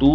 2